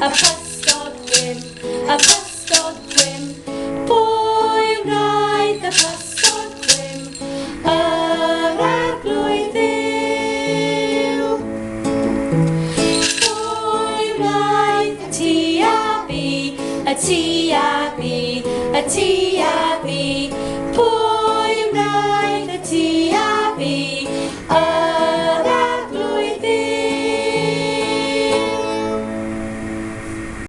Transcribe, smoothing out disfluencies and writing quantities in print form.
A pysgod gwyn, a pysgod gwyn, pwy wnaeth y pysgod gwyn, yr arglwydd Dduw. Pwy wnaeth y tu a bu, y tu a bu, y tu a bu,